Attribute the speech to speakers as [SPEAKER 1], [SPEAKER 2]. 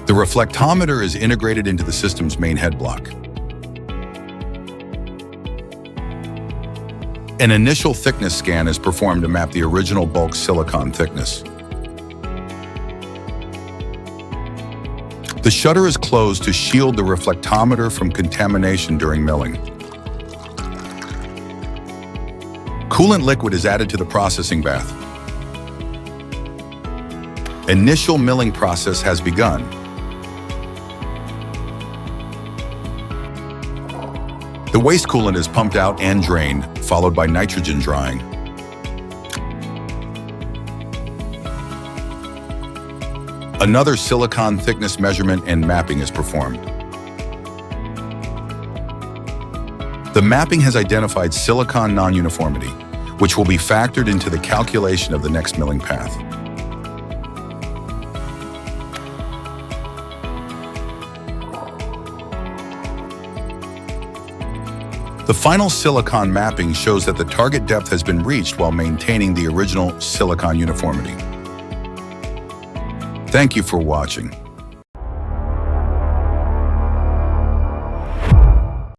[SPEAKER 1] The reflectometer is integrated into the system's main head block. An initial thickness scan is performed to map the original bulk silicon thickness. The shutter is closed to shield the reflectometer from contamination during milling. Coolant liquid is added to the processing bath. Initial milling process has begun. The waste coolant is pumped out and drained, followed by nitrogen drying. Another silicon thickness measurement and mapping is performed. The mapping has identified silicon non-uniformity, which will be factored into the calculation of the next milling path. The final silicon mapping shows that the target depth has been reached while maintaining the original silicon uniformity. Thank you for watching.